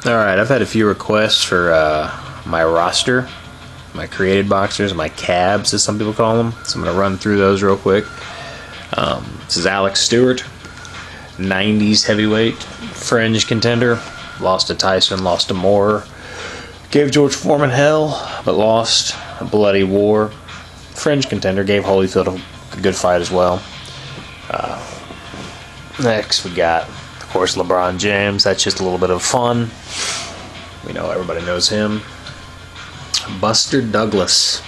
Alright, I've had a few requests for my roster, my created boxers, my cabs as some people call them. So I'm going to run through those real quick. This is Alex Stewart, 90s heavyweight, fringe contender. Lost to Tyson, lost to Moore. Gave George Foreman hell, but lost a bloody war. Fringe contender, gave Holyfield a good fight as well. Next we got, of course, LeBron James. That's just a little bit of fun. We know everybody knows him. Buster Douglas,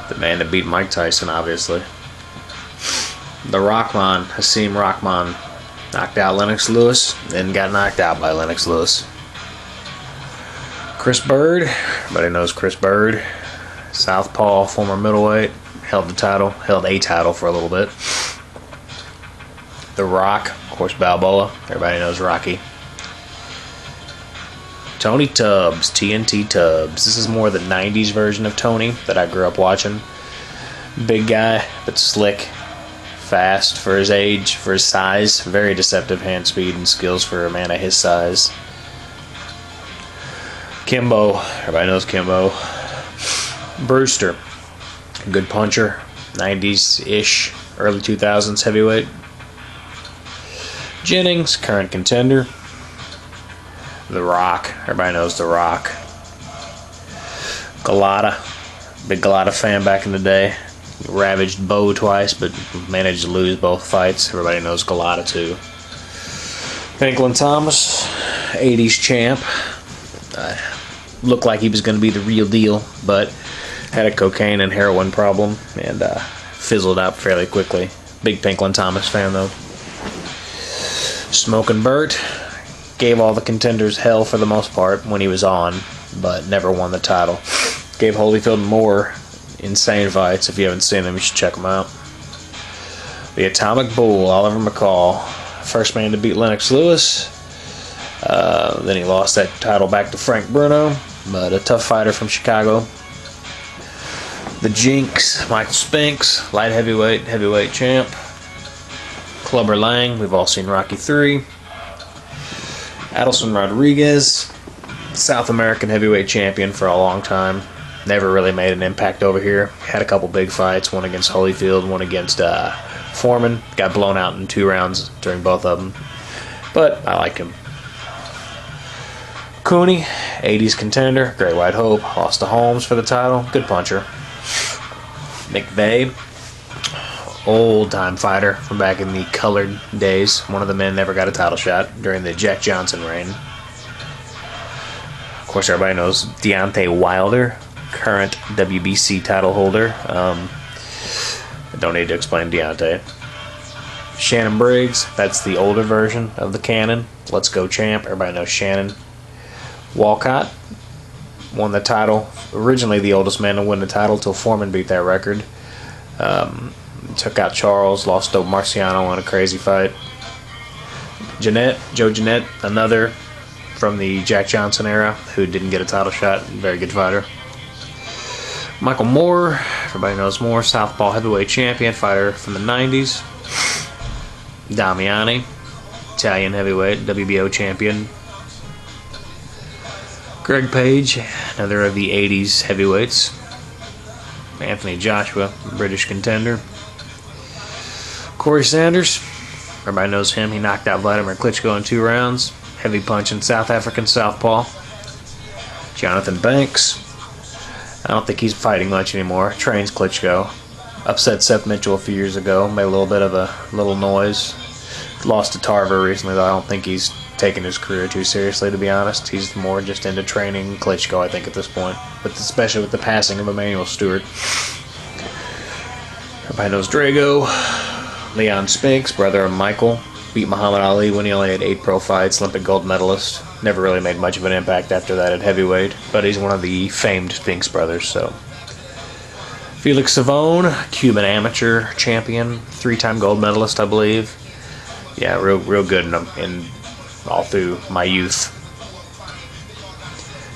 the man that beat Mike Tyson, obviously. The Rahman, Hasim Rahman, knocked out Lennox Lewis, then got knocked out by Lennox Lewis. Chris Byrd, everybody knows Chris Byrd. Southpaw, former middleweight, held a title for a little bit. The Rock, of course, Balboa, everybody knows Rocky. Tony Tubbs, TNT Tubbs. This is more the 90s version of Tony that I grew up watching. Big guy, but slick, fast for his age, for his size. Very deceptive hand speed and skills for a man of his size. Kimbo, everybody knows Kimbo. Brewster, good puncher, 90s-ish, early 2000s heavyweight. Jennings, current contender. The Rock, everybody knows The Rock. Galata, big Galata fan back in the day. Ravaged Bo twice, but managed to lose both fights. Everybody knows Galata too. Pinklon Thomas, 80s champ. Looked like he was going to be the real deal, but had a cocaine and heroin problem and fizzled out fairly quickly. Big Pinklon Thomas fan though. Smoking Bert, gave all the contenders hell for the most part when he was on, but never won the title. Gave Holyfield more insane fights. If you haven't seen them, you should check them out. The Atomic Bull, Oliver Mccall, first man to beat Lennox Lewis. Then he lost that title back to Frank Bruno, but a tough fighter from Chicago. The Jinx, Michael Spinks, light heavyweight champ. Clubber Lang, we've all seen Rocky 3. Adilson Rodriguez, South American heavyweight champion for a long time. Never really made an impact over here. Had a couple big fights, one against Holyfield, one against Foreman. Got blown out in 2 rounds during both of them. But I like him. Cooney, 80s contender, Great White Hope. Lost to Holmes for the title. Good puncher. Mcvea, old-time fighter from back in the colored days. One of the men never got a title shot during the Jack Johnson reign. Of course, everybody knows Deontay Wilder, current WBC title holder. I don't need to explain Deontay. Shannon Briggs, that's the older version of the canon. Let's Go champ, everybody knows Shannon. Walcott won the title. Originally the oldest man to win the title till Foreman beat that record. Took out Charles, lost to Marciano in a crazy fight. Joe Jeanette, another from the Jack Johnson era who didn't get a title shot. Very good fighter. Michael Moore, everybody knows Moore, Southpaw heavyweight champion, fighter from the 90s. Damiani, Italian heavyweight, WBO champion. Greg Page, another of the 80s heavyweights. Anthony Joshua, British contender. Corrie Sanders, everybody knows him. He knocked out Vladimir Klitschko in 2 rounds. Heavy punching South African southpaw. Johnathon Banks, I don't think he's fighting much anymore. Trains Klitschko. Upset Seth Mitchell a few years ago. Made a little bit of a little noise. Lost to Tarver recently, though. I don't think he's taking his career too seriously, to be honest. He's more just into training Klitschko, I think, at this point. But especially with the passing of Emmanuel Stewart. Everybody knows Drago. Leon Spinks, brother of Michael. Beat Muhammad Ali when he only had 8 pro fights. Olympic gold medalist. Never really made much of an impact after that at heavyweight. But he's one of the famed Spinks brothers, so. Felix Savon, Cuban amateur champion. 3-time gold medalist, I believe. Yeah, real good in all through my youth.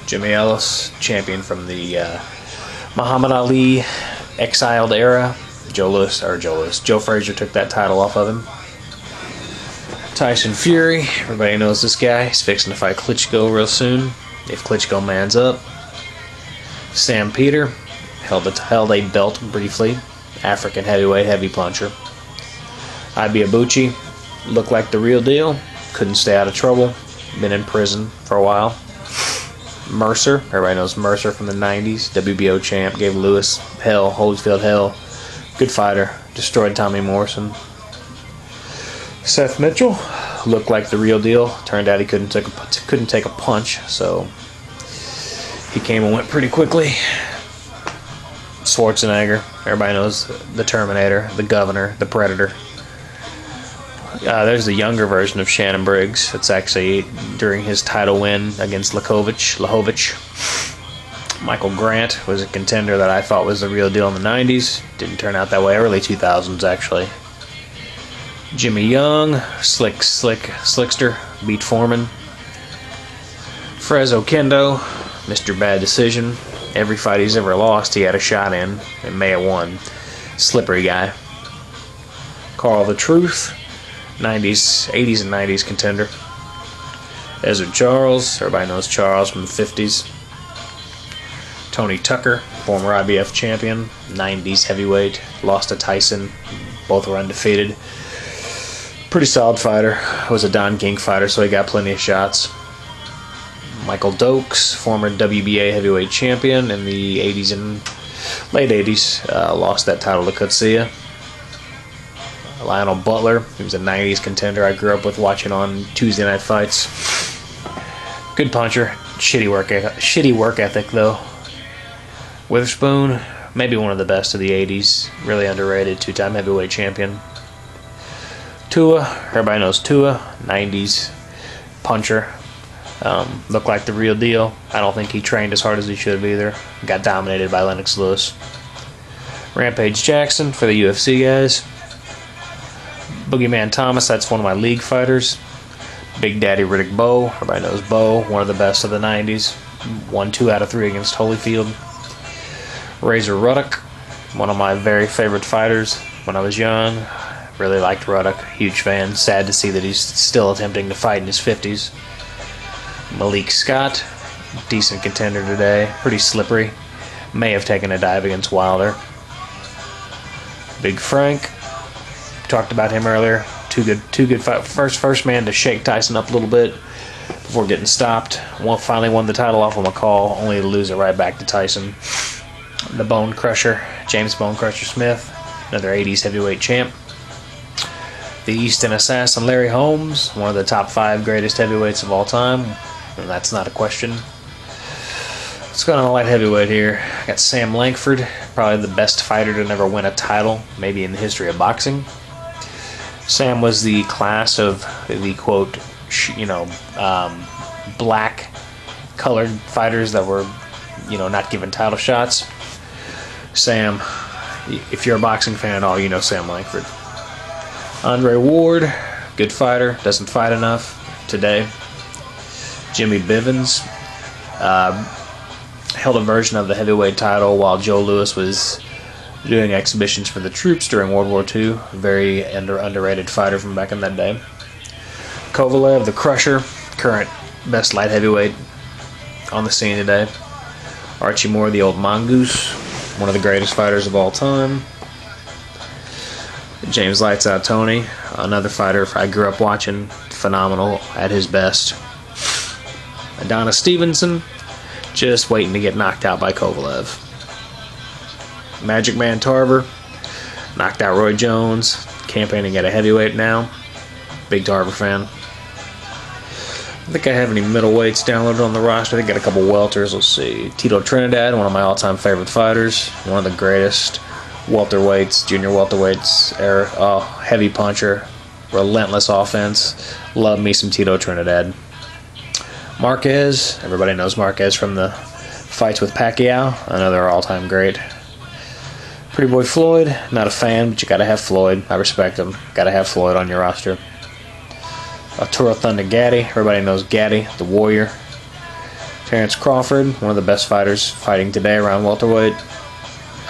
Jimmy Ellis, champion from the Muhammad Ali exiled era. Joe Frazier took that title off of him. Tyson Fury, everybody knows this guy. He's fixing to fight Klitschko real soon, if Klitschko mans up. Sam Peter, held a belt briefly. African heavyweight heavy puncher. Ibeabuchi, looked like the real deal. Couldn't stay out of trouble. Been in prison for a while. Mercer, everybody knows Mercer from the 90s. WBO champ, gave Lewis hell, Holyfield hell. Good fighter, destroyed Tommy Morrison. Seth Mitchell, looked like the real deal. Turned out he couldn't take a punch, so he came and went pretty quickly. Schwarzenegger, everybody knows the Terminator, the Governor, the Predator. There's the younger version of Shannon Briggs. It's actually during his title win against Lahovich. Michael Grant was a contender that I thought was the real deal in the 90s. Didn't turn out that way. Early 2000s, actually. Jimmy Young, Slickster, beat Foreman. Frezzo Kendo, Mr. Bad Decision. Every fight he's ever lost, he had a shot in and may have won. Slippery guy. Carl the Truth, 80s and 90s contender. Ezra Charles, everybody knows Charles from the 50s. Tony Tucker, former IBF champion, 90s heavyweight, lost to Tyson, both were undefeated. Pretty solid fighter, was a Don King fighter, so he got plenty of shots. Michael Dokes, former WBA heavyweight champion in the 80s and late 80s, lost that title to Kutsia. Lionel Butler, he was a 90s contender I grew up with watching on Tuesday night fights. Good puncher, shitty work ethic though. Witherspoon, maybe one of the best of the 80s, really underrated, two-time heavyweight champion. Tua, everybody knows Tua, 90s puncher. Looked like the real deal. I don't think he trained as hard as he should have either. Got dominated by Lennox Lewis. Rampage Jackson for the UFC guys. Boogeyman Thomas, that's one of my league fighters. Big Daddy Riddick Bowe, everybody knows Bowe, one of the best of the 90s. Won 2 out of 3 against Holyfield. Razor Ruddock, one of my very favorite fighters when I was young. Really liked Ruddock, huge fan. Sad to see that he's still attempting to fight in his 50s. Malik Scott, decent contender today, pretty slippery. May have taken a dive against Wilder. Big Frank, talked about him earlier. Too good fight. First man to shake Tyson up a little bit before getting stopped. Finally won the title off of Mccall, only to lose it right back to Tyson. The Bone Crusher, James Bone Crusher Smith, another 80s heavyweight champ. The Easton Assassin Larry Holmes, one of the top 5 greatest heavyweights of all time, and that's not a question. Let's go on a light heavyweight here. I got Sam Langford, probably the best fighter to never win a title, maybe in the history of boxing. Sam was the class of the quote, black colored fighters that were, not given title shots. Sam, if you're a boxing fan at all, you know Sam Langford. Andre Ward, good fighter, doesn't fight enough today. Jimmy Bivens held a version of the heavyweight title while Joe Louis was doing exhibitions for the troops during World War II. Very underrated fighter from back in that day. Kovalev, the Crusher, current best light heavyweight on the scene today. Archie Moore, the old mongoose, one of the greatest fighters of all time. James Lights Out Tony, another fighter I grew up watching, phenomenal at his best. Adonis Stevenson, just waiting to get knocked out by Kovalev. Magic Man Tarver, knocked out Roy Jones, campaigning at a heavyweight now. Big Tarver fan. I think I have any middleweights downloaded on the roster. I think I got a couple welters. Let's see. Tito Trinidad, one of my all-time favorite fighters. One of the greatest welterweights, junior welterweights era. Oh, heavy puncher. Relentless offense. Love me some Tito Trinidad. Marquez. Everybody knows Marquez from the fights with Pacquiao. Another all-time great. Pretty Boy Floyd. Not a fan, but you gotta have Floyd. I respect him. Gotta have Floyd on your roster. Arturo Thunder Gatti. Everybody knows Gatti, the Warrior. Terrence Crawford, one of the best fighters fighting today around welterweight.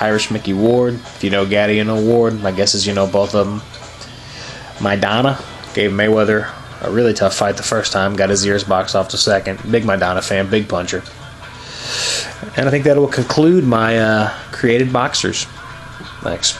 Irish Mickey Ward. If you know Gatti, you know Ward. My guess is you know both of them. Maidana gave Mayweather a really tough fight the first time. Got his ears boxed off the second. Big Maidana fan, big puncher. And I think that will conclude my created boxers. Thanks.